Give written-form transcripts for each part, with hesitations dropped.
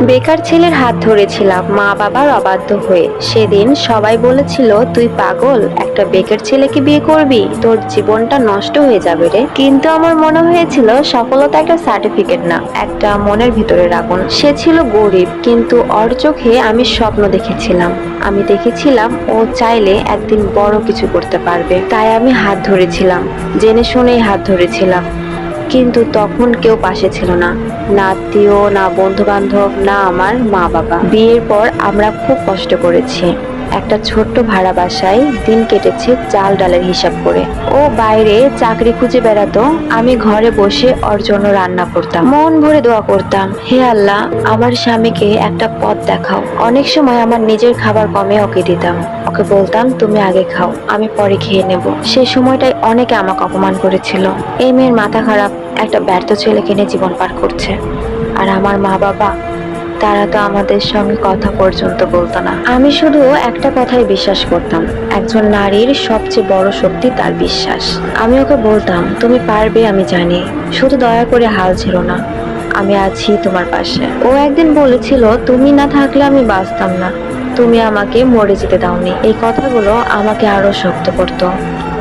বেকার ছেলের হাত ধরেছিলাম মা বাবার অবাধ্য হয়ে। সেদিন সবাই বলেছিল, তুই পাগল, একটা বেকার ছেলেকে বিয়ে করবি, তোর জীবনটা নষ্ট হয়ে যাবে রে। কিন্তু আমার মনে হয়েছিল সফলতা একটা সার্টিফিকেট না, একটা মনের ভিতরে আগুন। সে ছিল গরিব, কিন্তু ওর চোখে আমি স্বপ্ন দেখেছিলাম। আমি দেখেছিলাম ও চাইলে একদিন বড় কিছু করতে পারবে। তাই আমি হাত ধরেছিলাম, জেনে শুনেই হাত ধরেছিলাম। কিন্তু তখন কেউ পাশে ছিল না, না আত্মীয়, না বন্ধু বান্ধব, না আমার মা বাবা। বিয়ের পর আমরা খুব কষ্ট করেছি। একটা ছোট্ট ভাড়া বাসায় দিন কেটেছে চাল ডালের হিসাব করে। ও বাইরে চাকরি খুঁজে বেড়াতো, আমি ঘরে বসে ওর জন্য রান্না করতাম, মন ভরে দোয়া করতাম, হে আল্লাহ আমার স্বামীকে একটা পথ দেখাও। অনেক সময় আমার নিজের খাবার কমে ওকে দিতাম, ওকে বলতাম তুমি আগে খাও, আমি পরে খেয়ে নেব। সেই সময়টাই অনেকে আমাকে অপমান করেছিল, এই মেয়ের মাথা খারাপ, একটা ব্যর্থ ছেলেকে নিয়ে জীবন পার করছে। আর আমার মা বাবা, তারা তো আমাদের সঙ্গে কথা পর্যন্ত বলতো না। আমি শুধু একটা কথাই বিশ্বাস করতাম, একজন নারীর সবচেয়ে বড় শক্তি তার বিশ্বাস। আমি ওকে বলতাম তুমি পারবে, আমি জানি, শুধু দয়া করে হাল ছেড়ো না, আমি আছি তোমার পাশে। ও একদিন বলেছিল, তুমি না থাকলে আমি বাঁচতাম না, তুমি আমাকে মরে যেতে দাওনি। এই কথাগুলো আমাকে আরো শক্ত করতো।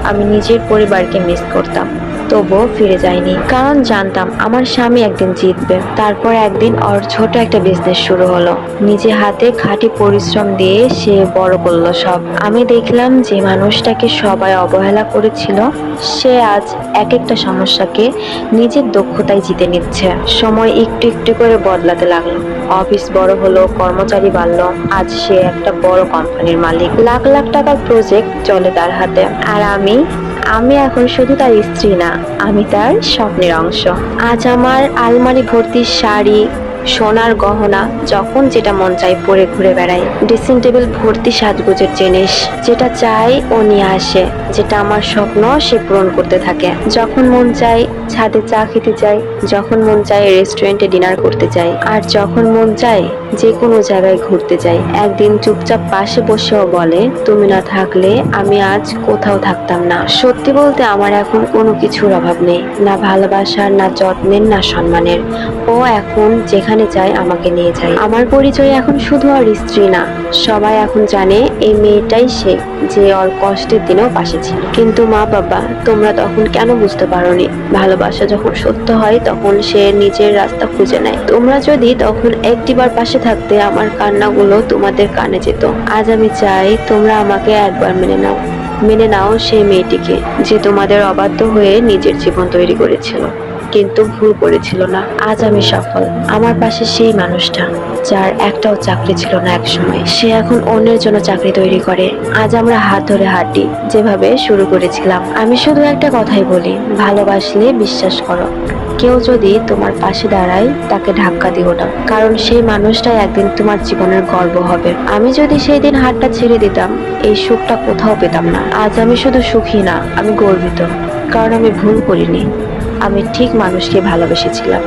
আমি নিজের পরিবারকে মিস করতাম, তবুও ফিরে যাইনি, কারণ জানতাম আমার স্বামী একদিন জিতবে। তারপর একদিন ওর ছোট একটা বিজনেস শুরু হলো, নিজে হাতে খাঁটি পরিশ্রম দিয়ে সে বড় করলো সব। আমি দেখলাম যে মানুষটাকে সবাই অবহেলা করেছিল, সে আজ এক একটা সমস্যাকে নিজের দক্ষতায় জিতে নিচ্ছে। সময় একটু একটু করে বদলাতে লাগলো, অফিস বড় হলো, কর্মচারী বাড়লো, আজ সে একটা বড় কোম্পানির মালিক, লাখ লাখ টাকার প্রজেক্ট চলে তার হাতে। আর আমি এখন শুধু তার স্ত্রী না, আমি তার স্বপ্নের অংশ। আজ আমার আলমারি ভর্তি শাড়ি, সোনার গহনা, যখন যেটা মন চাই পরে ঘুরে বেড়াই। ড্রেসিং টেবিল ভর্তি সাজগোজের জিনিস, যেটা চাই ও নিয়ে আসে, যেটা আমার স্বপ্ন সে পূরণ করতে থাকে। যখন মন চাই ছাদে চা খেতে যাই, যখন মন চাই রেস্টুরেন্টে ডিনার করতে যাই, আর যখন মন চাই যে কোনো জায়গায় ঘুরতে যাই। একদিন চুপচাপ পাশে বসেও বলে, তুমি না থাকলে আমি আজ কোথাও থাকতাম না। সত্যি বলতে আমার এখন কোনো কিছুর অভাব নেই, না ভালোবাসার, না যত্নের, না সম্মানের। ও এখন যেখানে যায় আমাকে নিয়ে যায়। আমার পরিচয় এখন শুধু আর স্ত্রী না, সবাই এখন জানে এই মেয়েটাই সে, যে ওর কষ্টের দিনেও পাশে ছিল। কিন্তু মা বাবা, তোমরা তখন কেন বুঝতে পারোনি? ভালোবাসা যখন সত্য হয় তখন সে নিজের রাস্তা খুঁজে নেয়। তোমরা যদি তখন একটিবার পাশে থাকতে, আমার কান্নাগুলো তোমাদের কানে যেত। আজ আমি চাই তোমরা আমাকে একবার মেনে নাও সেই মেয়েটিকে, যে তোমাদের অবাধ্য হয়ে নিজের জীবন তৈরি করেছিল, কিন্তু ভুল করেছিল না। আজ আমি সফল। আমার পাশে সেই মানুষটা, যার একটাও চাকরি ছিল না একসময়, সে এখন অন্যের জন্য চাকরি তৈরি করে। আজ আমরা হাত ধরে হাঁটি, যেভাবে শুরু করেছিলাম। আমি শুধু একটা কথাই বলি, ভালোবাসলে বিশ্বাস করো, কেউ যদি তোমার পাশে দাঁড়ায় তাকে ধাক্কা দিও না, কারণ সেই মানুষটাই একদিন তোমার জীবনের গর্ব হবে। আমি যদি সেই দিন হাতটা ছেড়ে দিতাম, এই সুখটা কোথাও পেতাম না। আজ আমি শুধু সুখী না, আমি গর্বিত, কারণ আমি ভুল করিনি, আমি ঠিক মানুষকে ভালোবেসেছিলাম।